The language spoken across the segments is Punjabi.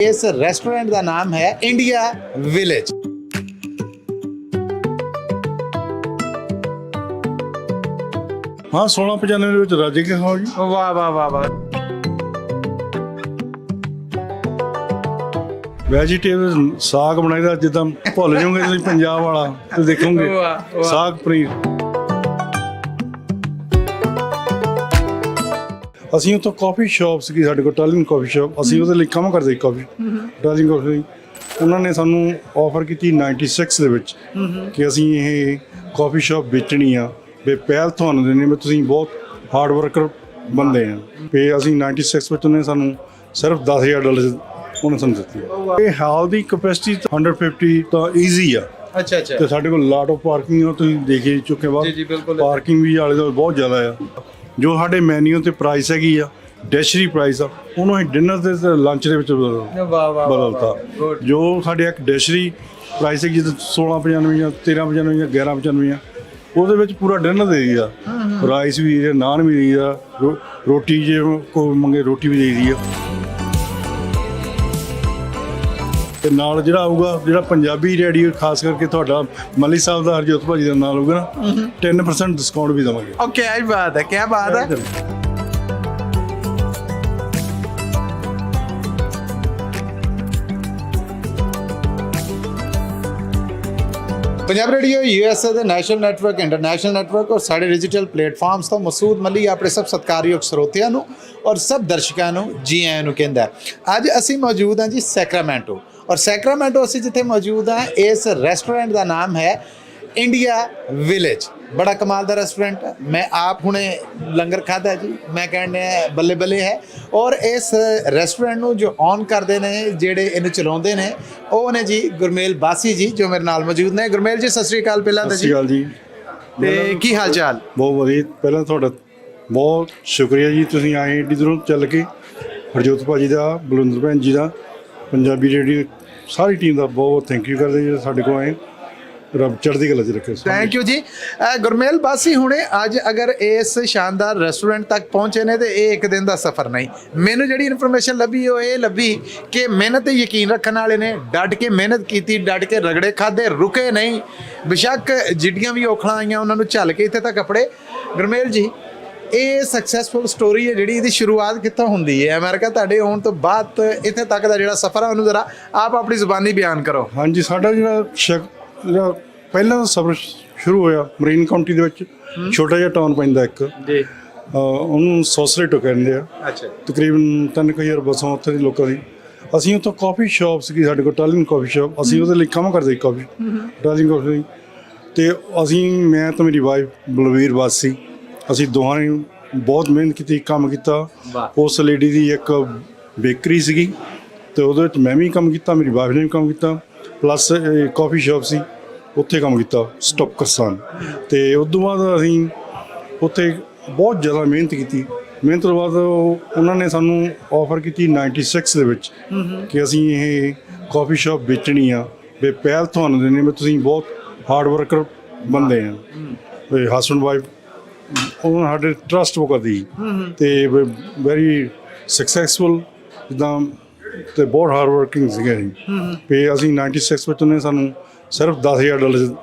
इस रेस्टोरेंट का नाम है इंडिया विलेज। हाँ 1695 राजे के खाओ जी। वाह वाह वाह वाह। ਵੈਜੀਟੇਬਲ ਸਾਗ ਬਣਾਈਦਾ ਜਿੱਦਾਂ ਭੁੱਲ ਜਾਓਗੇ ਤੁਸੀਂ ਪੰਜਾਬ ਵਾਲਾ ਤੇ ਦੇਖੋਗੇ ਸਾਗ ਪਨੀਰ। ਅਸੀਂ ਉੱਥੋਂ ਕਾਫੀ ਸ਼ਾਪ ਸੀਗੀ ਸਾਡੇ ਕੋਲ, ਇਟਾਲੀਅਨ ਕਾਫੀ ਸ਼ਾਪ, ਅਸੀਂ ਉਹਦੇ ਲਈ ਕੰਮ ਕਰਦੇ ਕਾਫੀ ਇਟਾਲੀਅਨ ਕਾਫੀ। ਉਹਨਾਂ ਨੇ ਸਾਨੂੰ ਆਫਰ ਕੀਤੀ 96 ਦੇ ਵਿੱਚ ਕਿ ਅਸੀਂ ਇਹ ਕਾਫੀ ਸ਼ਾਪ ਵੇਚਣੀ ਆ ਵੀ ਪਹਿਲ ਤੁਹਾਨੂੰ ਦੇਣੀ ਵੀ ਤੁਸੀਂ ਬਹੁਤ ਹਾਰਡ ਵਰਕਰ ਬੰਦੇ ਆ ਵੀ ਅਸੀਂ 96 ਵਿੱਚ ਉਹਨੇ ਸਾਨੂੰ ਸਿਰਫ $10,000 ਉਹਨੇ ਸਾਨੂੰ ਦਿੱਤੀ। ਇਹ ਹਾਲ ਦੀ ਕਪੈਸਿਟੀ 150 ਤਾਂ ਈਜ਼ੀ ਆ। अच्छा अच्छा। ਤੇ ਸਾਡੇ ਕੋਲ ਲਾਟ ਆਫ ਪਾਰਕਿੰਗ ਆ, ਤੁਸੀਂ ਦੇਖ ਹੀ ਚੁੱਕੇ ਬਾਅਦ ਜੀ ਬਿਲਕੁਲ। ਪਾਰਕਿੰਗ ਵੀ ਆਲੇ ਦੁਆਲੇ ਬਹੁਤ ਜ਼ਿਆਦਾ ਆ। ਜੋ ਸਾਡੇ ਮੈਨੂ ਤੇ ਪ੍ਰਾਈਸ ਹੈਗੀ ਆ ਡੈਸ਼ਰੀ ਪ੍ਰਾਈਸ ਆ, ਉਹਨੂੰ ਅਸੀਂ ਡਿਨਰ ਦੇ ਤੇ ਲੰਚ ਦੇ ਵਿੱਚ ਬਦਲਤਾ। ਜੋ ਸਾਡੇ ਇੱਕ ਡੈਸ਼ਰੀ ਪ੍ਰਾਈਸ ਹੈ ਜਿੱਦਾਂ 1695 ਜਾਂ 1395 ਜਾਂ 1195 ਆ, ਉਹਦੇ ਵਿੱਚ ਪੂਰਾ ਡਿਨਰ ਦੇ ਦਈਦਾ, ਰਾਈਸ ਵੀ ਦੇ, ਨਾਨ ਵੀ ਦੇਈਦਾ, ਰੋਟੀ ਜੇ ਕੋਈ ਮੰਗੇ ਰੋਟੀ ਵੀ ਦੇਈਦੀ ਆ। ਤੇ ਨਾਲ ਜਿਹੜਾ ਆਊਗਾ ਜਿਹੜਾ ਪੰਜਾਬੀ ਰੇਡੀ ਖਾਸ ਕਰਕੇ ਤੁਹਾਡਾ ਮੱਲੀ ਸਾਹਿਬ ਦਾ ਹਰਜੋਤ ਭਾਜੀ ਦਾ ਨਾਲ ਹੋਊਗਾ ਨਾ, 10% ਡਿਸਕਾਊਂਟ ਵੀ ਦੇਵਾਂਗੇ। ओके क्या बात है, क्या बात है। पंजाब रेडियो यूएसए ਦੇ ਨੈਸ਼ਨਲ ਨੈਟਵਰਕ, ਇੰਟਰਨੈਸ਼ਨਲ ਨੈਟਵਰਕ ਔਰ ਸਾਡੇ ਡਿਜੀਟਲ ਪਲੇਟਫਾਰਮਸ ਤੋਂ ਮਸੂਦ ਮੱਲੀ ਆਪਣੇ ਸਭ ਸਤਿਕਾਰਯੋਗ ਸਰੋਤਿਆਂ ਨੂੰ ਔਰ ਸਭ ਦਰਸ਼ਕਾਂ ਨੂੰ ਜੀ ਆਇਆਂ ਨੂੰ ਕਹਿੰਦਾ। ਅੱਜ ਅਸੀਂ ਮੌਜੂਦ ਹਾਂ ਜੀ ਸੈਕਰਾਮੈਂਟੋ, ਔਰ ਸੈਕਰਾਮੈਂਟੋ ਅਸੀਂ ਜਿੱਥੇ ਮੌਜੂਦ ਹਾਂ ਇਸ ਰੈਸਟੋਰੈਂਟ ਦਾ ਨਾਮ ਹੈ इंडिया विलेज। बड़ा कमाल का रेस्टोरेंट है। मैं आप हुणे लंगर खादा जी, मैं कहने बल्ले बल्ले है। और इस रेस्टोरेंट ਨੂੰ जो ऑन करते हैं ਜਿਹੜੇ ਇਹਨੂੰ ਚਲਾਉਂਦੇ ਨੇ ਉਹ ਨੇ ਜੀ ਗੁਰਮੇਲ ਬਾਸੀ ਜੀ ਜੋ ਮੇਰੇ ਨਾਲ ਮੌਜੂਦ ਨੇ। ਗੁਰਮੇਲ ਜੀ ਸਤਿ ਸ੍ਰੀ ਅਕਾਲ ਪਹਿਲਾਂ ਤਾਂ ਜੀ। ਸਤਿ ਸ੍ਰੀ ਅਕਾਲ ਜੀ। ਤੇ ਕੀ ਹਾਲ ਚਾਲ? ਬਹੁਤ ਵਧੀਆ। ਪਹਿਲਾਂ ਤੁਹਾਡਾ ਬਹੁਤ ਸ਼ੁਕਰੀਆ ਜੀ, ਤੁਸੀਂ ਆਏ ਏਡੀ ਦੂਰੋਂ ਚੱਲ ਕੇ। ਹਰਜੋਤ ਭਾਜੀ ਦਾ, ਬਲਵਿੰਦਰ ਭੈਣ ਜੀ ਦਾ, ਪੰਜਾਬੀ ਰੇਡੀਓ ਸਾਰੀ ਟੀਮ ਦਾ ਬਹੁਤ ਥੈਂਕ ਯੂ ਕਰਦੇ ਜਿਹੜੇ ਸਾਡੇ ਕੋਲ ਆਏ। ਰੱਬ ਚੜ੍ਹਦੀ ਕਲਾ 'ਚ ਰੱਖੇ। ਥੈਂਕ ਯੂ ਜੀ। ਗੁਰਮੇਲ ਬਾਸੀ ਹੁਣੇ ਅੱਜ ਅਗਰ ਇਸ ਸ਼ਾਨਦਾਰ ਰੈਸਟੋਰੈਂਟ ਤੱਕ ਪਹੁੰਚੇ ਨੇ ਤੇ ਇਹ ਇੱਕ ਦਿਨ ਦਾ ਸਫ਼ਰ ਨਹੀਂ। ਮੈਨੂੰ ਜਿਹੜੀ ਇਨਫੋਰਮੇਸ਼ਨ ਲੱਭੀ ਉਹ ਇਹ ਲੱਭੀ ਕਿ ਮਿਹਨਤ ਤੇ ਯਕੀਨ ਰੱਖਣ ਵਾਲੇ ਨੇ, ਡਟ ਕੇ ਮਿਹਨਤ ਕੀਤੀ, ਡਟ ਕੇ ਰਗੜੇ ਖਾਦੇ, ਰੁਕੇ ਨਹੀਂ। ਬੇਸ਼ੱਕ ਜਿੱਡੀਆਂ ਵੀ ਔਖਲਾਂ ਆਈਆਂ ਉਹਨਾਂ ਨੂੰ ਝੱਲ ਕੇ ਇੱਥੇ ਤੱਕ ਕੱਪੜੇ। ਗੁਰਮੇਲ ਜੀ ਇਹ ਸਕਸੈਸਫੁਲ ਸਟੋਰੀ ਹੈ ਜਿਹੜੀ, ਇਹਦੀ ਸ਼ੁਰੂਆਤ ਕਿੱਥੋਂ ਹੁੰਦੀ ਹੈ? ਅਮਰੀਕਾ ਤੁਹਾਡੇ ਆਉਣ ਤੋਂ ਬਾਅਦ ਇੱਥੇ ਤੱਕ ਦਾ ਜਿਹੜਾ ਸਫ਼ਰ ਆ ਉਹਨੂੰ ਜ਼ਰਾ ਆਪ ਆਪਣੀ ਜ਼ੁਬਾਨੀ ਬਿਆਨ ਕਰੋ। ਹਾਂਜੀ, ਸਾਡਾ ਜਿਹੜਾ ਪਹਿਲਾਂ ਸਫ਼ਰ ਸ਼ੁਰੂ ਹੋਇਆ ਮਰੀਨ ਕਾਉਂਟੀ ਦੇ ਵਿੱਚ, ਛੋਟਾ ਜਿਹਾ ਟਾਊਨ ਪੈਂਦਾ ਇੱਕ ਜੀ, ਉਹਨੂੰ ਸੋਸਰੇਟੋ ਕਹਿੰਦੇ ਆ। ਅੱਛਾ। ਤਕਰੀਬਨ 3000 ਬੱਸਾਂ ਉੱਥੇ ਦੇ ਲੋਕਾਂ ਦੀ। ਅਸੀਂ ਉੱਥੋਂ ਕਾਫੀ ਸ਼ਾਪ ਸੀਗੀ ਸਾਡੇ ਕੋਲ, ਇਟਾਲੀਅਨ ਕਾਫੀ ਸ਼ਾਪ, ਅਸੀਂ ਉਹਦੇ ਲਈ ਕੰਮ ਕਰਦੇ ਕਾਫੀ ਇਟਾਲੀਅਨ ਕਾਫੀ। ਅਤੇ ਅਸੀਂ, ਮੈਂ ਤਾਂ ਮੇਰੀ ਵਾਈਫ ਬਲਵੀਰ ਬਾਸੀ, ਅਸੀਂ ਦੋਹਾਂ ਨੇ ਬਹੁਤ ਮਿਹਨਤ ਕੀਤੀ, ਕੰਮ ਕੀਤਾ। ਉਸ ਲੇਡੀ ਦੀ ਇੱਕ ਬੇਕਰੀ ਸੀਗੀ ਅਤੇ ਉਹਦੇ ਵਿੱਚ ਮੈਂ ਵੀ ਕੰਮ ਕੀਤਾ, ਮੇਰੀ ਵਾਈਫ ਨੇ ਵੀ ਕੰਮ ਕੀਤਾ, ਪਲੱਸ ਕਾਫੀ ਸ਼ਾਪ ਸੀ ਉੱਥੇ ਕੰਮ ਕੀਤਾ, ਸਟਾਪ ਕਰਸਾਨ। ਅਤੇ ਉਸ ਤੋਂ ਬਾਅਦ ਅਸੀਂ ਉੱਥੇ ਬਹੁਤ ਜ਼ਿਆਦਾ ਮਿਹਨਤ ਕੀਤੀ। ਮਿਹਨਤ ਤੋਂ ਬਾਅਦ ਉਹਨਾਂ ਨੇ ਸਾਨੂੰ ਆਫਰ ਕੀਤੀ 96 ਦੇ ਵਿੱਚ ਕਿ ਅਸੀਂ ਇਹ ਕਾਫੀ ਸ਼ਾਪ ਵੇਚਣੀ ਆ ਵੀ ਪਹਿਲ ਤੁਹਾਨੂੰ ਦੇਣੀ ਵੀ ਤੁਸੀਂ ਬਹੁਤ ਹਾਰਡ ਵਰਕਰ ਬੰਦੇ ਆ। ਵੀ ਹਸਬੈਂਡ ਵਾਈਫ ਉਹਨਾਂ ਸਾਡੇ ਟਰਸਟ ਉਹ ਕਰਦੀ ਅਤੇ ਵੈਰੀ ਸਕਸੈਸਫੁਲ ਜਿੱਦਾਂ, ਅਤੇ ਬਹੁਤ ਹਾਰਡ ਵਰਕਿੰਗ ਸੀਗੇ ਅਸੀਂ। ਵੀ ਅਸੀਂ 96 ਵਿੱਚ ਉਹਨੇ ਸਾਨੂੰ ਸਿਰਫ $10,000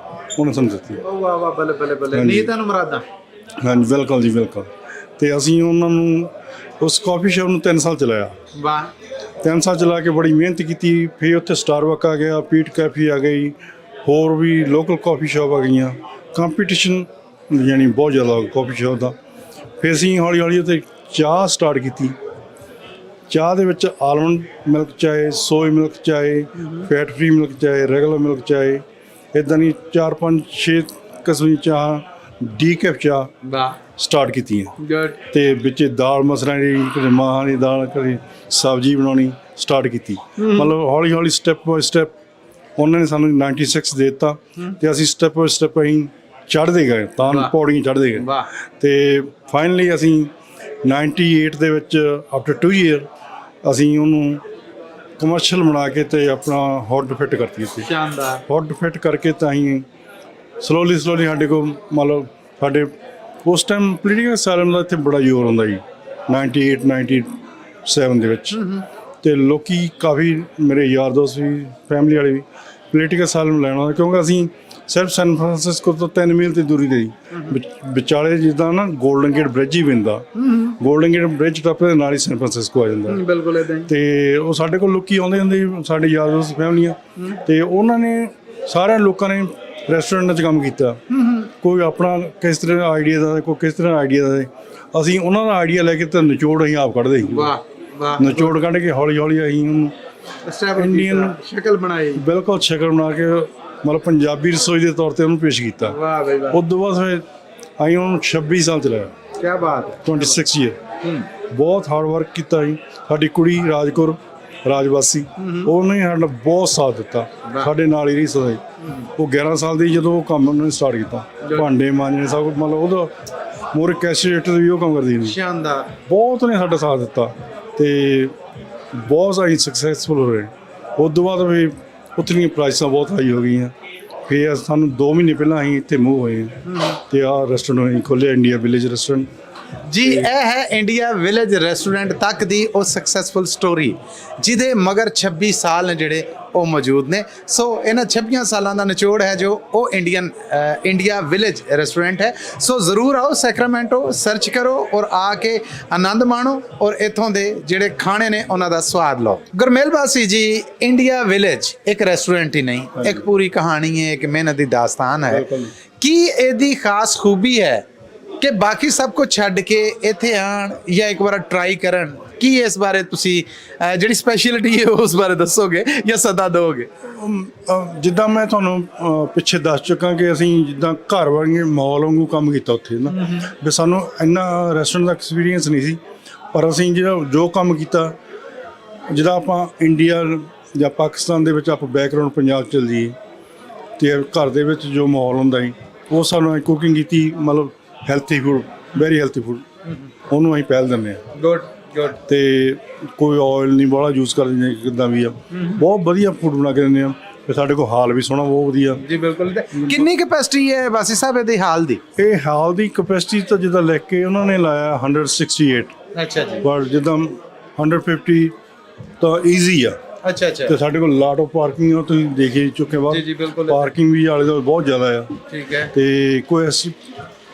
ਉਹਨੇ ਸਾਨੂੰ ਦਿੱਤੀ। ਵਾਹ ਵਾਹ, ਬੱਲੇ ਬੱਲੇ ਬੱਲੇ, ਨੀਤਾਂ ਨੂੰ ਮੁਰਾਦਾਂ। ਹਾਂਜੀ ਬਿਲਕੁਲ ਜੀ ਬਿਲਕੁਲ। ਅਤੇ ਅਸੀਂ ਉਹਨਾਂ ਨੂੰ ਉਸ ਕਾਫੀ ਸ਼ਾਪ ਨੂੰ 3 ਸਾਲ ਚਲਾਇਆ। ਵਾਹ। 3 ਸਾਲ ਚਲਾ ਕੇ ਬੜੀ ਮਿਹਨਤ ਕੀਤੀ। ਫਿਰ ਉੱਥੇ ਸਟਾਰਬਕ ਆ ਗਿਆ, ਪੀਟ ਕੈਫੇ ਆ ਗਈ, ਹੋਰ ਵੀ ਲੋਕਲ ਕਾਫੀ ਸ਼ਾਪ ਆ ਗਈਆਂ। ਕੰਪੀਟੀਸ਼ਨ ਯਾਨੀ ਬਹੁਤ ਜ਼ਿਆਦਾ ਕਾਫੀ ਸ਼ਾਪ ਦਾ। ਫਿਰ ਅਸੀਂ ਹੌਲੀ ਹੌਲੀ ਉੱਥੇ ਚਾਹ ਸਟਾਰਟ ਕੀਤੀ। ਚਾਹ ਦੇ ਵਿੱਚ ਆਲਮੰਡ ਮਿਲਕ ਚਾਹੇ, ਸੋਏ ਮਿਲਕ ਚਾਹੇ, ਫੈਟ ਫਰੀ ਮਿਲਕ ਚਾਹੇ, ਰੈਗੂਲਰ ਮਿਲਕ ਚਾਹੇ, ਇੱਦਾਂ ਦੀ 4 5 6 ਕਿਸਮ ਦੀ ਚਾਹ, ਡੀਕੈਫ ਚਾਹ ਸਟਾਰਟ ਕੀਤੀਆਂ। ਅਤੇ ਵਿੱਚ ਦਾਲ ਮਸਰਾਂ ਦੀ, ਕਦੇ ਮਾਹਾਂ ਦੀ ਦਾਲ, ਕਦੇ ਸਬਜ਼ੀ ਬਣਾਉਣੀ ਸਟਾਰਟ ਕੀਤੀ। ਮਤਲਬ ਹੌਲੀ ਹੌਲੀ ਸਟੈਪ ਬਾਏ ਸਟੈਪ ਉਹਨਾਂ ਨੇ ਸਾਨੂੰ 96 ਦੇ ਦਿੱਤਾ ਅਤੇ ਅਸੀਂ ਸਟੈਪ ਬਾਏ ਸਟੈਪ ਅਸੀਂ ਚੜ੍ਹਦੇ ਗਏ, ਤਾਂ ਪੌੜੀਆਂ ਚੜ੍ਹਦੇ ਗਏ। ਅਤੇ ਫਾਈਨਲੀ ਅਸੀਂ 98 ਦੇ ਵਿੱਚ ਆਫਟਰ 2 ਈਅਰ ਅਸੀਂ ਉਹਨੂੰ ਕਮਰਸ਼ੀਅਲ ਬਣਾ ਕੇ ਅਤੇ ਆਪਣਾ ਹੌਟ ਫਿੱਟ ਕਰਤੀ ਸੀ। ਸ਼ਾਨਦਾਰ। ਹੌਟ ਫਿੱਟ ਕਰਕੇ ਤਾਂ ਅਸੀਂ ਸਲੋਲੀ ਸਾਡੇ ਕੋਲ ਮਤਲਬ ਸਾਡੇ ਉਸ ਟਾਈਮ ਪੋਲੀਟੀਕਲ ਸਾਇਲਮ ਦਾ ਇੱਥੇ ਬੜਾ ਜ਼ੋਰ ਹੁੰਦਾ ਜੀ 98 97 ਦੇ ਵਿੱਚ। ਤੇ ਲੋਕੀ ਕਾਫੀ ਮੇਰੇ ਯਾਰ ਦੋਸਤ ਵੀ ਫੈਮਿਲੀ ਵਾਲੇ ਵੀ ਪੋਲੀਟੀਕਲ ਸਾਲਮ ਲੈਣਾ, ਕਿਉਂਕਿ ਅਸੀਂ ਸਿਰਫ ਸੈਨ ਫਰਾਂਸਿਸਕੋ ਤੋਂ 3 ਮੀਲ ਦੀ ਦੂਰੀ 'ਤੇ ਜੀ ਵਿਚਾਲੇ ਜਿੱਦਾਂ ਨਾ ਗੋਲਡਨ ਗੇਟ ਬ੍ਰਿਜ ਹੀ ਪੈਂਦਾ, ਗੋਲਡਨ ਗੇਟ ਬ੍ਰਿਜ ਟੱਪੇ ਦੇ ਨਾਲ ਹੀ ਸੈਨ ਫਰਾਂਸਿਸਕੋ ਆ ਜਾਂਦਾ। ਬਿਲਕੁਲ ਇਦਾਂ ਹੀ। ਤੇ ਉਹ ਸਾਡੇ ਕੋਲ ਲੋਕੀ ਆਉਂਦੇ ਹੁੰਦੇ ਸੀ, ਸਾਡੇ ਯਾਰ ਦੋਸਤ ਫੈਮਲੀਆਂ, ਤੇ ਉਹਨਾਂ ਨੇ ਸਾਰਿਆਂ ਲੋਕਾਂ ਨੇ ਰੈਸਟੋਰੈਂਟਾਂ 'ਚ ਕੰਮ ਕੀਤਾ। ਕੋਈ ਆਪਣਾ ਕਿਸ ਤਰ੍ਹਾਂ ਆਈਡੀਆ ਦਾ, ਕੋਈ ਕਿਸ ਤਰ੍ਹਾਂ ਆਈਡੀਆ ਦਾ। ਅਸੀਂ ਉਹਨਾਂ ਦਾ ਆਈਡੀਆ ਲੈ ਕੇ ਤੇ ਨਿਚੋੜ ਅਸੀਂ ਆਪ ਕੱਢਦੇ ਸੀ। ਵਾਹ ਵਾਹ। ਨਿਚੋੜ ਕੱਢ ਕੇ ਹੌਲੀ ਹੌਲੀ ਅਸੀਂ ਉਹਨੂੰ ਇੰਡੀਅਨ ਸ਼ਕਲ ਬਣਾਈ, ਬਿਲਕੁਲ ਸ਼ਕਲ ਬਣਾ ਕੇ ਮਤਲਬ ਪੰਜਾਬੀ ਰਸੋਈ ਦੇ ਤੌਰ ਤੇ ਉਹਨੂੰ ਪੇਸ਼ ਕੀਤਾ। ਵਾਹ ਬਈ ਵਾਹ। ਉਸ ਤੋਂ ਬਾਅਦ ਫਿਰ ਅਸੀਂ ਉਹਨੂੰ 26 ਸਾਲ ਚਲਾਇਆ। ਕੀ ਬਾਤ ਹੈ। 26 ਈਅਰ ਬਹੁਤ ਹਾਰਡ ਵਰਕ ਕੀਤਾ ਜੀ। ਸਾਡੀ ਕੁੜੀ ਰਾਜਕੌਰ ਰਾਜਵਾਸੀ, ਉਹਨੇ ਸਾਡਾ ਬਹੁਤ ਸਾਥ ਦਿੱਤਾ, ਸਾਡੇ ਨਾਲ ਹੀ ਰਹੀ ਸਦਾ। ਉਹ 11 ਸਾਲ ਦੀ ਜਦੋਂ ਉਹ ਕੰਮ ਉਹਨੇ ਸਟਾਰਟ ਕੀਤਾ, ਭਾਂਡੇ ਮਾਂਜਣੇ ਸਭ ਕੁਝ, ਮਤਲਬ ਉਹਦਾ ਮੋਰ ਕੈਸ਼ੀਏਟਰ ਵੀ ਉਹ ਕੰਮ ਕਰਦੀ ਸੀ। ਸ਼ਾਨਦਾਰ। ਬਹੁਤ ਨੇ ਸਾਡਾ ਸਾਥ ਦਿੱਤਾ ਤੇ ਬਹੁਤ ਅਸੀਂ ਸਕਸੈਸਫੁਲ ਹੋ ਰਹੇ। ਉਸ ਤੋਂ ਬਾਅਦ ਵੀ ਉੱਥੇ ਦੀਆਂ ਪ੍ਰਾਈਸਾਂ ਬਹੁਤ ਹਾਈ ਹੋ ਗਈਆਂ। ਫਿਰ ਸਾਨੂੰ 2 ਮਹੀਨੇ ਪਹਿਲਾਂ ਅਸੀਂ ਇੱਥੇ ਮੂਵ ਹੋਏ ਤੇ ਆਹ ਰੈਸਟੋਰੈਂਟ ਅਸੀਂ ਖੋਲ੍ਹਿਆ, ਇੰਡੀਆ ਵਿਲੇਜ ਰੈਸਟੋਰੈਂਟ ਜੀ। ਇਹ ਹੈ ਇੰਡੀਆ ਵਿਲੇਜ ਰੈਸਟੋਰੈਂਟ ਤੱਕ ਦੀ ਉਹ ਸਕਸੈਸਫੁਲ ਸਟੋਰੀ ਜਿਹਦੇ ਮਗਰ 26 ਸਾਲ ਨੇ ਜਿਹੜੇ ਉਹ ਮੌਜੂਦ ਨੇ। ਸੋ ਇਹਨਾਂ 26 ਸਾਲਾਂ ਦਾ ਨਿਚੋੜ ਹੈ ਜੋ ਉਹ ਇੰਡੀਆ ਵਿਲੇਜ ਰੈਸਟੋਰੈਂਟ ਹੈ। ਸੋ ਜ਼ਰੂਰ ਆਓ, ਸੈਕਰਾਮੈਂਟੋ ਸਰਚ ਕਰੋ ਔਰ ਆ ਕੇ ਆਨੰਦ ਮਾਣੋ ਔਰ ਇੱਥੋਂ ਦੇ ਜਿਹੜੇ ਖਾਣੇ ਨੇ ਉਹਨਾਂ ਦਾ ਸਵਾਦ ਲਓ। ਗੁਰਮੇਲ ਬਾਸੀ ਜੀ, ਇੰਡੀਆ ਵਿਲੇਜ ਇੱਕ ਰੈਸਟੋਰੈਂਟ ਹੀ ਨਹੀਂ, ਇੱਕ ਪੂਰੀ ਕਹਾਣੀ ਹੈ, ਇੱਕ ਮਿਹਨਤ ਦੀ ਦਾਸਤਾਨ ਹੈ। ਕੀ ਇਹਦੀ ਖਾਸ ਖੂਬੀ ਹੈ ਕਿ ਬਾਕੀ ਸਭ ਕੁਝ ਛੱਡ ਕੇ ਇੱਥੇ ਆਣ ਜਾਂ ਇੱਕ ਵਾਰ ਟਰਾਈ ਕਰਨ? ਕੀ ਇਸ ਬਾਰੇ ਤੁਸੀਂ ਜਿਹੜੀ ਸਪੈਸ਼ਲਿਟੀ ਹੈ ਉਸ ਬਾਰੇ ਦੱਸੋਗੇ ਜਾਂ ਸੱਦਾ ਦਿਓਗੇ? ਜਿੱਦਾਂ ਮੈਂ ਤੁਹਾਨੂੰ ਪਿੱਛੇ ਦੱਸ ਚੁੱਕਾ ਕਿ ਅਸੀਂ ਜਿੱਦਾਂ ਘਰ ਵਰਗੇ ਮਾਹੌਲ ਵਾਂਗੂ ਕੰਮ ਕੀਤਾ ਉੱਥੇ ਨਾ, ਵੀ ਸਾਨੂੰ ਇੰਨਾ ਰੈਸਟੋਰੈਂਟ ਦਾ ਐਕਸਪੀਰੀਅੰਸ ਨਹੀਂ ਸੀ, ਪਰ ਅਸੀਂ ਜੋ ਕੰਮ ਕੀਤਾ, ਜਿੱਦਾਂ ਆਪਾਂ ਇੰਡੀਆ ਜਾਂ ਪਾਕਿਸਤਾਨ ਦੇ ਵਿੱਚ ਆਪਾਂ ਬੈਕਗਰਾਊਂਡ ਪੰਜਾਬ ਚਲ ਜਾਈਏ ਤੇ ਘਰ ਦੇ ਵਿੱਚ ਜੋ ਮਾਹੌਲ ਹੁੰਦਾ ਸੀ ਉਹ ਸਾਨੂੰ ਕੁਕਿੰਗ ਕੀਤੀ, ਮਤਲਬ healthy food, very healthy food, ਉਹਨੂੰ ਅਸੀਂ ਪਹਿਲ ਦਿੰਦੇ ਹਾਂ। Good good. ਤੇ ਕੋਈ ਆਇਲ ਨਹੀਂ ਬਾਹਲਾ ਯੂਜ਼ ਕਰਦੇ, ਕਿੱਦਾਂ ਵੀ ਆ, ਬਹੁਤ ਵਧੀਆ ਫੂਡ ਬਣਾ ਕੇ ਦਿੰਦੇ ਆ। ਤੇ ਸਾਡੇ ਕੋਲ ਹਾਲ ਵੀ ਸੋਹਣਾ, ਬਹੁਤ ਵਧੀਆ ਜੀ। ਬਿਲਕੁਲ। ਕਿੰਨੀ ਕੈਪੈਸਿਟੀ ਹੈ ਬਾਸੀ ਸਾਹਿਬ ਇਹਦੀ ਹਾਲ ਦੀ? ਇਹ ਹਾਲ ਦੀ ਕੈਪੈਸਿਟੀ ਤਾਂ ਜਿੱਦਾਂ ਲਿਖ ਕੇ ਉਹਨਾਂ ਨੇ ਲਾਇਆ 168। ਅੱਛਾ ਜੀ। ਪਰ ਜਿੱਦਾਂ 150 ਤਾਂ ਈਜ਼ੀ ਆ। ਅੱਛਾ ਅੱਛਾ। ਤੇ ਸਾਡੇ ਕੋਲ ਲਾਟ ਆਫ ਪਾਰਕਿੰਗ ਆ, ਤੁਸੀਂ ਦੇਖ ਹੀ ਚੁੱਕੇ ਬਾਅਦ। ਜੀ ਜੀ ਬਿਲਕੁਲ। ਪਾਰਕਿੰਗ ਵੀ ਆਲੇ ਦੁਆਲੇ ਬਹੁਤ ਜ਼ਿਆਦਾ ਆ। ਠੀਕ ਹੈ। ਤੇ ਕੋਈ ਐਸੀ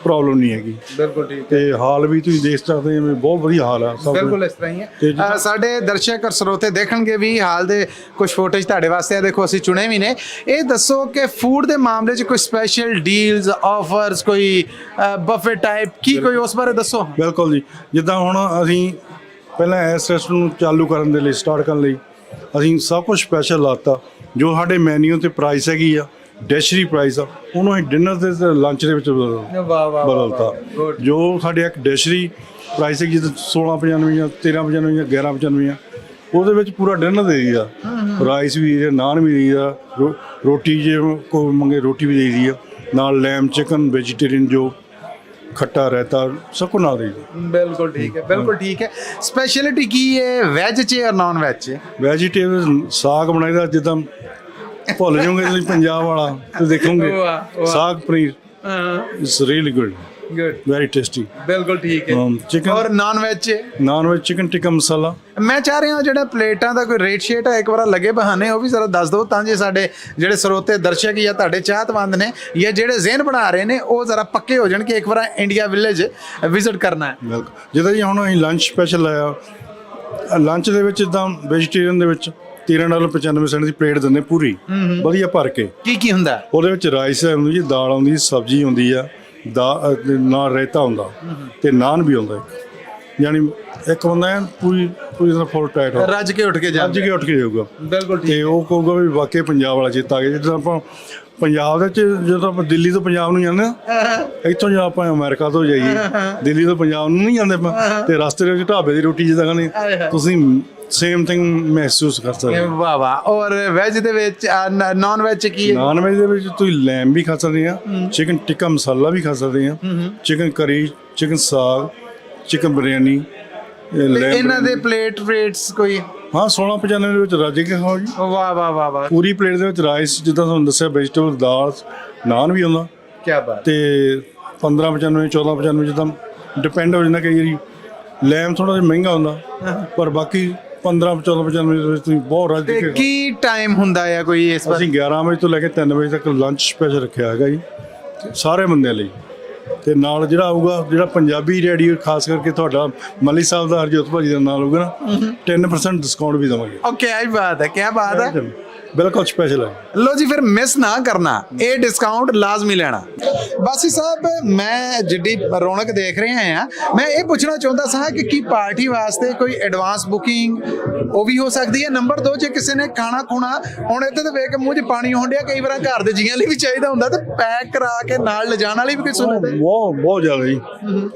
ਪ੍ਰੋਬਲਮ ਨਹੀਂ ਹੈਗੀ। ਬਿਲਕੁਲ ਠੀਕ ਹੈ। ਤੇ ਹਾਲ ਵੀ ਤੁਸੀਂ ਦੇਖ ਸਕਦੇ ਹੋ, ਬਹੁਤ ਵਧੀਆ ਹਾਲ ਆ ਸਭ। ਬਿਲਕੁਲ ਇਸ ਤਰ੍ਹਾਂ ਹੀ ਹੈ। ਸਾਡੇ ਦਰਸ਼ਕ ਔਰ ਸਰੋਤੇ ਦੇਖਣਗੇ ਵੀ ਹਾਲ ਦੇ ਕੁਝ ਫੋਟੋਜ਼ ਤੁਹਾਡੇ ਵਾਸਤੇ ਆ, ਦੇਖੋ ਅਸੀਂ ਚੁਣੇ ਵੀ ਨੇ। ਇਹ ਦੱਸੋ ਕਿ ਫੂਡ ਦੇ ਮਾਮਲੇ 'ਚ ਕੋਈ ਸਪੈਸ਼ਲ ਡੀਲਸ, ਆਫਰਸ, ਕੋਈ ਬਫੇ ਟਾਈਪ ਕੀ ਕੋਈ ਉਸ ਬਾਰੇ ਦੱਸੋ? ਬਿਲਕੁਲ ਜੀ। ਜਿੱਦਾਂ ਹੁਣ ਅਸੀਂ ਪਹਿਲਾਂ ਇਸ ਰੈਸਟੋਰੈਂਟ ਨੂੰ ਚਾਲੂ ਕਰਨ ਦੇ ਲਈ, ਸਟਾਰਟ ਕਰਨ ਲਈ ਅਸੀਂ ਸਭ ਕੁਝ ਸਪੈਸ਼ਲ ਲਾਤਾ। ਜੋ ਸਾਡੇ ਮੈਨੂ ਤੇ ਪ੍ਰਾਈਸ ਹੈਗੀ ਆ, ਡੈਸ਼ਰੀ ਪ੍ਰਾਈਸ ਆ, ਉਹਨੂੰ ਅਸੀਂ ਡਿਨਰ ਤੇ ਲੰਚ ਦੇ ਵਿੱਚ ਬਦਲਤਾ। ਜੋ ਸਾਡੇ ਇੱਕ ਡੈਸ਼ਰੀ ਪ੍ਰਾਈਸ ਹੈ ਜਿੱਦਾਂ 16.95 ਜਾਂ 13.95 ਜਾਂ 11.95 ਆ, ਉਹਦੇ ਵਿੱਚ ਪੂਰਾ ਡਿਨਰ ਦੇ ਦਈਦਾ। ਰਾਈਸ ਵੀ ਦੇ, ਨਾਨ ਵੀ ਦੇਈਦਾ, ਰੋਟੀ ਜੇ ਕੋਈ ਮੰਗੇ ਰੋਟੀ ਵੀ ਦੇਈਦੀ ਆ, ਨਾਲ ਲੈਮ ਚਿਕਨ ਵੈਜੀਟੇਰੀਅਨ ਜੋ ਖੱਟਾ ਰਹਿਤਾ ਸਭ ਕੁਝ ਨਾਲ ਦੇਈਦਾ। ਬਿਲਕੁਲ ਠੀਕ ਹੈ, ਬਿਲਕੁਲ ਠੀਕ ਹੈ। ਸਪੈਸ਼ਲਿਟੀ ਕੀ ਹੈ ਵੈਜ 'ਚ ਔਰ ਨਾਨ ਵੈਜ 'ਚ? ਵੈਜੀਟੇਬਲ ਸਾਗ ਬਣਾਈਦਾ, ਜਿੱਦਾਂ ਭੁੱਲ ਜਾਓਗੇ ਤੁਸੀਂ ਪੰਜਾਬ ਵਾਲਾ ਤੇ ਦੇਖੋਗੇ saag paneer. It's really good, very tasty. ਬਿਲਕੁਲ ਠੀਕ ਹੈ। ਚਿਕਨ ਔਰ non veg? Non veg chicken tikka masala. ਮੈਂ ਚਾਹ ਰਿਹਾ ਜਿਹੜਾ ਪਲੇਟਾਂ ਦਾ ਕੋਈ ਰੇਟ ਸ਼ੇਟ ਹੈ ਇੱਕ ਵਾਰ ਲੱਗੇ ਬਹਾਨੇ ਉਹ ਵੀ ਜ਼ਰਾ ਦੱਸ ਦਿਓ, ਤਾਂ ਜੇ ਸਾਡੇ ਜਿਹੜੇ ਸਰੋਤੇ ਦਰਸ਼ਕ ਜਾਂ ਤੁਹਾਡੇ ਚਾਹਤਵੰਦ ਨੇ ਜਾਂ ਜਿਹੜੇ ਜ਼ਿਹਨ ਬਣਾ ਰਹੇ ਨੇ ਉਹ ਜ਼ਰਾ ਪੱਕੇ ਹੋ ਜਾਣ ਕਿ ਇੱਕ ਵਾਰ ਇੰਡੀਆ ਵਿਲੇਜ ਵਿਜ਼ਿਟ ਕਰਨਾ ਹੈ। ਬਿਲਕੁਲ। ਜਿੱਦਾਂ ਜੀ ਹੁਣ ਅਸੀਂ ਲੰਚ ਸਪੈਸ਼ਲ ਲਾਇਆ, ਲੰਚ ਦੇ ਵਿੱਚ ਜਿੱਦਾਂ ਵੈਜੀਟੇਰੀਅਨ ਦੇ ਵਿੱਚ $13.95 ਦੀ ਪਲੇਟ ਦਿੰਦੇ ਪੂਰੀ ਵਧੀਆ ਭਰ ਕੇ। ਕੀ ਕੀ ਹੁੰਦਾ ਉਹਦੇ ਵਿੱਚ? ਰਾਈਸ ਹੁੰਦੀ ਜੀ, ਦਾਲ ਆਉਂਦੀ, ਸਬਜ਼ੀ ਹੁੰਦੀ ਆ, ਨਾਲ ਰਾਇਤਾ ਹੁੰਦਾ ਤੇ ਨਾਨ ਵੀ ਹੁੰਦਾ ਇੱਕ। ਯਾਨੀ ਇੱਕ ਬੰਦਾ ਹੈ ਪੂਰੀ ਤਰ੍ਹਾਂ ਫੁੱਲ ਟਾਈਟ ਰੱਜ ਕੇ ਉੱਠ ਕੇ ਜਾਊਗਾ। ਬਿਲਕੁਲ। ਤੇ ਉਹ ਕਹੂਗਾ ਵੀ ਵਾਕਈ ਪੰਜਾਬ ਵਾਲਾ ਚੇਤਾ ਆ ਗਿਆ। ਜਿੱਦਾਂ ਆਪਾਂ ਪੰਜਾਬ ਦੇ ਵਿੱਚ ਜਦੋਂ ਆਪਾਂ ਦਿੱਲੀ ਤੋਂ ਪੰਜਾਬ ਨੂੰ ਜਾਂਦੇ ਹਾਂ, ਇੱਥੋਂ ਜਦੋਂ ਆਪਾਂ ਅਮਰੀਕਾ ਤੋਂ ਜਾਈਏ ਦਿੱਲੀ ਤੋਂ ਪੰਜਾਬ ਨੂੰ ਨਹੀਂ ਜਾਂਦੇ ਆਪਾਂ, ਤੇ ਰਸਤੇ ਦੇ ਵਿੱਚ ਢਾਬੇ ਦੀ ਰੋਟੀ ਜਿੱਦਾਂ ਖਾਣੀ ਤੁਸੀਂ ਸੇਮ ਥਿੰਗ ਮਹਿਸੂਸ ਕਰ ਸਕਦੇ ਹੋ। ਵਾਹ ਵਾਹ। ਔਰ ਵੈਜ ਦੇ ਵਿੱਚ, ਨਾਨ ਵੈਜ ਕੀ ਹੈ? ਨਾਨ ਵੈਜ ਦੇ ਵਿੱਚ ਤੁਸੀਂ ਲੈਮ ਵੀ ਖਾ ਸਕਦੇ ਆ, ਚਿਕਨ ਟਿੱਕਾ ਮਸਾਲਾ ਵੀ ਖਾ ਸਕਦੇ ਆ, ਚਿਕਨ ਕਰੀ, ਚਿਕਨ ਸਾਗ, ਚਿਕਨ ਬਿਰਿਆਨੀ। ਇਹਨਾਂ ਦੇ ਪਲੇਟ ਰੇਟਸ ਕੋਈ? ਹਾਂ 16.95 ਦੇ ਵਿੱਚ ਰੱਜ ਕੇ ਖਾਓ ਜੀ। ਵਾਹ ਵਾਹ ਵਾਹ ਵਾਹ। ਪੂਰੀ ਪਲੇਟ ਦੇ ਵਿੱਚ ਰਾਈਸ, ਜਿੱਦਾਂ ਤੁਹਾਨੂੰ ਦੱਸਿਆ, ਵੈਜੀਟੇਬਲ, ਦਾਲ, ਨਾਨ ਵੀ ਆਉਂਦਾ। ਕੀ ਬਾਤ। ਤੇ 15.95 14.95 ਜਿੱਦਾਂ ਡਿਪੈਂਡ ਹੋ ਜਾਂਦਾ। ਕਈ ਵਾਰੀ ਲੈਮ ਥੋੜਾ ਜਿਹਾ ਮਹਿੰਗਾ ਹੁੰਦਾ, ਪਰ ਬਾਕੀ 15 14 ਦੇ ਵਿੱਚ ਤੁਸੀਂ ਬਹੁਤ ਰੱਜ ਤੇ ਕੇ ਕੀ ਟਾਈਮ ਹੁੰਦਾ ਆ ਕੋਈ ਇਸ ਵਾਰ? ਅਸੀਂ 11 ਵਜੇ ਤੋਂ ਲੈ ਕੇ 3 ਵਜੇ ਤੱਕ ਲੰਚ ਸਪੈਸ਼ਲ ਰੱਖਿਆ ਹੈਗਾ ਜੀ ਤੇ ਸਾਰੇ ਬੰਦਿਆਂ ਲਈ। ਤੇ ਨਾਲ ਜਿਹੜਾ ਆਊਗਾ, ਜਿਹੜਾ ਪੰਜਾਬੀ ਰੇਡੀਓ ਖਾਸ ਕਰਕੇ ਤੁਹਾਡਾ ਮੱਲੀ ਸਾਹਿਬ ਦਾ ਹਰਜੋਤ ਭਾਜੀ ਦਾ ਨਾਲ ਹੋਊਗਾ ਨਾ, 10% ਡਿਸਕਾਊਂਟ ਵੀ ਦੇਵਾਂਗੇ। ਓਕੇ, ਕੀ ਬਾਤ ਹੈ, ਕੀ ਬਾਤ ਹੈ। ਬਿਲਕੁਲ ਸਪੈਸ਼ਲ ਹੈ। ਲੋ ਜੀ, ਫਿਰ ਮਿਸ ਨਾ ਕਰਨਾ, ਇਹ ਡਿਸਕਾਊਂਟ ਲਾਜ਼ਮੀ ਲੈਣਾ। ਬਾਸੀ ਸਾਹਿਬ, ਮੈਂ ਜਿੱਡੀ ਰੌਣਕ ਦੇਖ ਰਿਹਾ ਆ, ਮੈਂ ਇਹ ਪੁੱਛਣਾ ਚਾਹੁੰਦਾ ਸਾਂ ਕਿ ਕੀ ਪਾਰਟੀ ਵਾਸਤੇ ਕੋਈ ਐਡਵਾਂਸ ਬੁਕਿੰਗ ਉਹ ਵੀ ਹੋ ਸਕਦੀ ਹੈ? ਨੰਬਰ 2, ਜੇ ਕਿਸੇ ਨੇ ਖਾਣਾ ਖੁਣਾ, ਹੁਣ ਇੱਥੇ ਤੇ ਵੇਖ ਕੇ ਮੂੰਹ 'ਚ ਪਾਣੀ ਆਉਣ ਡਿਆ, ਕਈ ਵਾਰ ਘਰ ਦੇ ਜੀਆਂ ਲਈ ਵੀ ਚਾਹੀਦਾ ਹੁੰਦਾ, ਤੇ ਪੈਕ ਕਰਾ ਕੇ ਨਾਲ ਲਿਜਾਣ ਵਾਲੀ ਵੀ ਕੋਈ ਸਹੂਲਤ ਹੈ? ਬਹੁਤ ਜ਼ਿਆਦਾ ਜੀ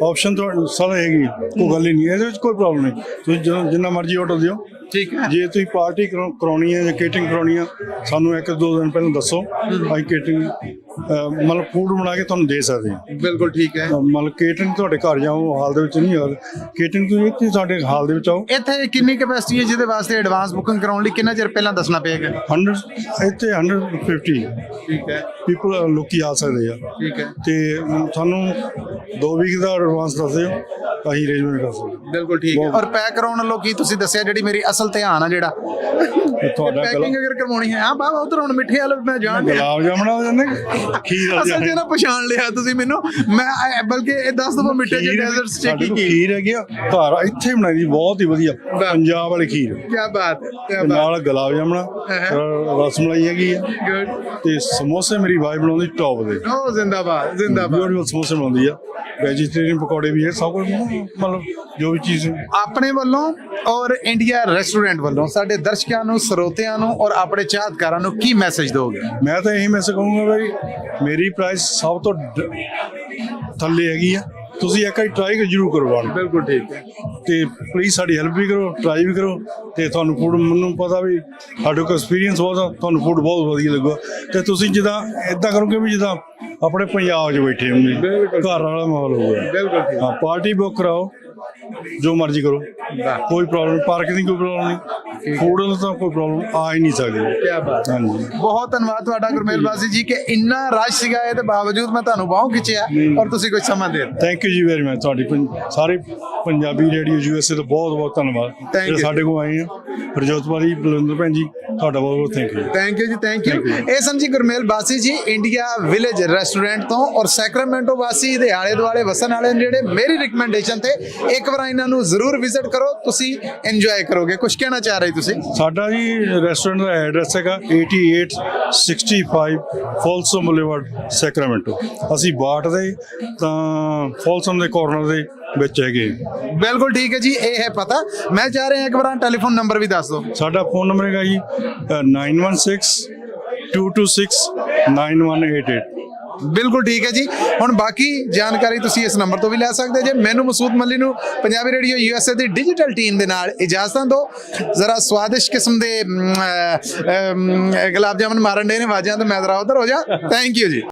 ਆਪਸ਼ਨ ਤੁਹਾਡੇ ਸਾਰੇ ਹੈਗੀ, ਕੋਈ ਗੱਲ ਹੀ ਨਹੀਂ, ਇਹਦੇ ਵਿੱਚ ਕੋਈ ਪ੍ਰੋਬਲਮ ਨਹੀਂ। ਤੁਸੀਂ ਜਿੰਨਾ ਮਰਜ਼ੀ ਆਰਡਰ ਦਿਓ। ਠੀਕ ਹੈ। ਜੇ ਤੁਸੀਂ ਪਾਰਟੀ ਕਰਾਉਣੀ ਹੈ ਜਾਂ ਕੇਟਰਿੰਗ ਕਰਾਉਣੀ ਆ, ਸਾਨੂੰ 1-2 ਦਿਨ ਪਹਿਲਾਂ ਦੱਸੋ, ਅਸੀਂ ਕੇਟਰਿੰਗ ਮਤਲਬ ਫੂਡ ਬਣਾ ਕੇ ਤੁਹਾਨੂੰ ਦੇ ਸਕਦੇ ਹਾਂ। ਬਿਲਕੁਲ ਠੀਕ ਹੈ। ਮਤਲਬ ਕੇਟਰਿੰਗ ਤੁਹਾਡੇ ਘਰ ਜਾਓ, ਹਾਲ ਦੇ ਵਿੱਚ ਨਹੀਂ ਹਾਲ ਕੇਟਰਿੰਗ ਤੁਸੀਂ ਇੱਥੇ ਸਾਡੇ ਹਾਲ ਦੇ ਵਿੱਚ ਆਓ। ਇੱਥੇ ਕਿੰਨੀ ਕੈਪੈਸਿਟੀ ਹੈ ਜਿਹਦੇ ਵਾਸਤੇ ਐਡਵਾਂਸ ਬੁਕਿੰਗ ਕਰਾਉਣ ਲਈ ਕਿੰਨਾ ਚਿਰ ਪਹਿਲਾਂ ਦੱਸਣਾ ਪਏਗਾ? 100 ਇੱਥੇ 150 ਠੀਕ ਹੈ। ਪੀਪਲ ਲੋਕੀ ਆ ਸਕਦੇ ਆ। ਠੀਕ ਹੈ। ਤੇ ਸਾਨੂੰ 2 ਵੀਕ ਦਾ ਐਡਵਾਂਸ ਦੱਸ ਦਿਓ, ਅਸੀਂ ਅਰੇਂਜਮੈਂਟ ਕਰ ਸਕਦੇ ਬਿਲਕੁਲ ਠੀਕ ਹੈ। ਔਰ ਪੈਕ ਕਰਾਉਣ ਵੱਲੋਂ ਕੀ ਤੁਸੀਂ ਦੱਸਿਆ, ਜਿਹੜੀ ਮੇਰੀ ਅਸਲ ਧਿਆਨ ਆ ਜਿਹੜਾ ਤੁਹਾਡਾ ਪੈਕਿੰਗ ਅਗਰ ਕਰਵਾਉਣੀ ਹੈ, ਆ ਬਾਬਾ ਉਧਰ ਹੁਣ ਮਿੱਠੇ ਵਾਲੇ ਮੈਂ ਜਾਣ ਡਿਆ। ਗੁਲਾਬ ਜਾਮਣਾ ਹੋ ਜਾਂਦੇ, ਖੀਰ ਹੋ ਅਸਲ 'ਚ ਨਾ ਪਛਾਣ ਲਿਆ ਤੁਸੀਂ ਮੈਨੂੰ, ਮੈਂ ਬਲਕਿ ਇਹ ਦੱਸ ਦਵਾਂ ਮਿੱਠੇ ਜਿਹੇ ਡੈਜ਼ਰਟਸ 'ਚ ਕੀ ਕੀ? ਖੀਰ ਹੈਗੀ ਆ ਘਰ ਇੱਥੇ ਬਣਾਈ ਦੀ, ਬਹੁਤ ਹੀ ਵਧੀਆ ਪੰਜਾਬ ਵਾਲੀ ਖੀਰ। ਕੀ ਬਾਤ ਹੈ, ਕੀ ਤੇ ਬਾਤ। ਨਾਲ ਗੁਲਾਬ ਜਾਮਣਾ, ਰਸਮਲਾਈ ਹੈਗੀ ਆ, ਗੁੱਡ। ਤੇ ਸਮੋਸੇ ਮੇਰੀ ਵਾਈਫ ਬਣਾਉਂਦੀ ਟੌਪ ਦੇ। ਓ ਜ਼ਿੰਦਾਬਾਦ, ਜ਼ਿੰਦਾਬਾਦ। ਬਿਊਟੀਫੁਲ ਸਮੋਸੇ ਬਣਾਉਂਦੀ ਆ, ਵੈਜੀਟੇਰੀਅਨ ਪਕੌੜੇ ਵੀ ਹੈ, ਸਭ ਕੁਝ ਮਤਲਬ ਜੋ ਵੀ ਚੀਜ਼ ਆਪਣੇ ਵੱਲੋਂ ਔਰ ਇੰਡੀਆ ਰੈਸਟੋਰੈਂਟ ਵੱਲੋਂ ਸਾਡੇ ਦਰਸ਼ਕਾਂ ਨੂੰ, ਸਰੋਤਿਆਂ ਨੂੰ ਔਰ ਆਪਣੇ ਚਾਹਤਕਾਰਾਂ ਨੂੰ ਕੀ ਮੈਸੇਜ ਦੋਗੇ? ਮੈਂ ਤਾਂ ਇਹੀ ਮੈਸੇਜ ਕਹੂੰਗਾ ਬਈ, ਮੇਰੀ ਪ੍ਰਾਈਸ ਸਭ ਤੋਂ ਥੱਲੇ ਹੈਗੀ ਆ, ਤੁਸੀਂ ਇੱਕ ਵਾਰੀ ਟਰਾਈ ਜ਼ਰੂਰ ਕਰਵਾਉਣ। ਬਿਲਕੁਲ ਠੀਕ ਹੈ। ਤੇ ਪਲੀਜ਼ ਸਾਡੀ ਹੈਲਪ ਵੀ ਕਰੋ, ਟਰਾਈ ਵੀ ਕਰੋ, ਤੇ ਤੁਹਾਨੂੰ ਫੂਡ, ਮੈਨੂੰ ਪਤਾ ਵੀ ਸਾਡੇ ਕੋਲ ਐਕਸਪੀਰੀਅੰਸ ਬਹੁਤ ਆ, ਤੁਹਾਨੂੰ ਫੂਡ ਬਹੁਤ ਵਧੀਆ ਲੱਗੂਗਾ। ਤੇ ਤੁਸੀਂ ਜਿੱਦਾਂ ਇਦਾਂ ਕਰੋਗੇ ਵੀ ਜਿੱਦਾਂ ਆਪਣੇ ਪੰਜਾਬ 'ਚ ਬੈਠੇ ਹੋਗੇ, ਘਰ ਵਾਲਾ ਮਾਹੌਲ ਹੋਊਗਾ। ਬਿਲਕੁਲ ਠੀਕ। ਹਾਂ, ਪਾਰਟੀ ਬੁੱਕ ਕਰਾਓ, ਜੋ ਮਰਜ਼ੀ ਕਰੋ, ਕੋਈ ਪ੍ਰੋਬਲਮ, ਪਾਰਕਿੰਗ ਦੀ ਕੋਈ ਪ੍ਰੋਬਲਮ ਨਹੀਂ, ਫੂਡ ਦਾ ਤਾਂ ਕੋਈ ਪ੍ਰੋਬਲਮ ਆ ਹੀ ਨਹੀਂ ਸਕਦੀ। ਕੀ ਬਾਤ। ਹਾਂਜੀ, ਬਹੁਤ ਧੰਨਵਾਦ ਤੁਹਾਡਾ ਗੁਰਮੇਲ ਬਾਸੀ ਜੀ, ਕਿ ਇੰਨਾ ਰਸ਼ ਸੀਗਾ ਇਹਦੇ ਬਾਵਜੂਦ ਮੈਂ ਤੁਹਾਨੂੰ ਬਾਹੋਂ ਖਿੱਚਿਆ ਔਰ ਤੁਸੀਂ ਕੁਝ ਸਮਾਂ ਦੇ ਦਿੱਤਾ। ਥੈਂਕ ਯੂ ਜੀ ਵੈਰੀ ਮਚ। ਤੁਹਾਡੀ ਸਾਰੇ ਪੰਜਾਬੀ ਰੇਡੀਓ USA ਦਾ ਬਹੁਤ ਬਹੁਤ ਧੰਨਵਾਦ, ਜਿਹੜੇ ਸਾਡੇ ਕੋਲ ਆਏ ਆ। ਹਰਜੋਤ ਭਾਜੀ, ਬਲਵਿੰਦਰ ਭੈਣ ਜੀ, ਤੁਹਾਡਾ ਬਹੁਤ ਬਹੁਤ ਥੈਂਕ ਯੂ। ਥੈਂਕ ਯੂ ਜੀ, ਥੈਂਕ ਯੂ। ਇਹ ਸਨ ਜੀ ਗੁਰਮੇਲ ਬਾਸੀ ਜੀ, ਇੰਡੀਆ ਵਿਲੇਜ ਰੈਸਟੋਰੈਂਟ ਤੋਂ, ਔਰ ਸੈਕਰਾਮੈਂਟੋ ਵਾਸੀ ਦੇ ਆਲੇ ਦੁਆਲੇ ਵਸਣ ਵਾਲੇ ਨੇ ਜਿਹੜੇ, ਮੇਰੀ ਰਿਕਮੈਂਡੇਸ਼ਨ ਤੇ ਇੱਕ ਵਾਰ ਇਹਨਾਂ ਨੂੰ ਜ਼ਰੂਰ ਵਿਜ਼ਿਟ ਕਰੋ, ਤੁਸੀਂ ਇੰਜੋਏ ਕਰੋਗੇ। ਕੁਝ ਕਹਿਣਾ ਚਾਹ ਰਹੇ ਤੁਸੀਂ? ਸਾਡਾ ਜੀ ਰੈਸਟੋਰੈਂਟ ਦਾ ਐਡਰੈਸ ਹੈਗਾ 8865 ਫੋਲਸਮ ਬੁਲੇਵਾਰਡ, ਸੈਕਰਾਮੈਂਟੋ। ਅਸੀਂ ਬਾਟ ਦੇ ਤਾਂ ਫੋਲਸਮ ਦੇ ਕਾਰਨਰ ਦੇ ਵਿੱਚ ਹੈਗੇ। ਬਿਲਕੁਲ ਠੀਕ ਹੈ ਜੀ, ਇਹ ਹੈ ਪਤਾ। ਮੈਂ ਚਾਹ ਰਿਹਾ ਇੱਕ ਵਾਰ ਟੈਲੀਫੋਨ ਨੰਬਰ ਵੀ ਦੱਸ ਦਿਓ। ਸਾਡਾ ਫੋਨ ਨੰਬਰ ਹੈਗਾ ਜੀ 9162269188। ਬਿਲਕੁਲ ਠੀਕ ਹੈ ਜੀ। ਹੁਣ ਬਾਕੀ ਜਾਣਕਾਰੀ ਤੁਸੀਂ ਇਸ ਨੰਬਰ ਤੋਂ ਵੀ ਲੈ ਸਕਦੇ ਜੇ। ਮੈਨੂੰ ਮਸੂਦ ਮੱਲੀ ਨੂੰ ਪੰਜਾਬੀ ਰੇਡੀਓ USA ਦੀ ਡਿਜੀਟਲ ਟੀਮ ਦੇ ਨਾਲ ਇਜਾਜ਼ਤਾਂ ਦਿਓ। ਜ਼ਰਾ ਸਵਾਦਿਸ਼ਟ ਕਿਸਮ ਦੇ ਗੁਲਾਬ ਜਾਮਨ ਮਾਰਨ ਦੇ ਨੇ ਆਵਾਜ਼ਾਂ, ਤੇ ਮੈਂ ਜ਼ਰਾ ਉਧਰ ਹੋ ਜਾ। ਥੈਂਕ ਯੂ ਜੀ।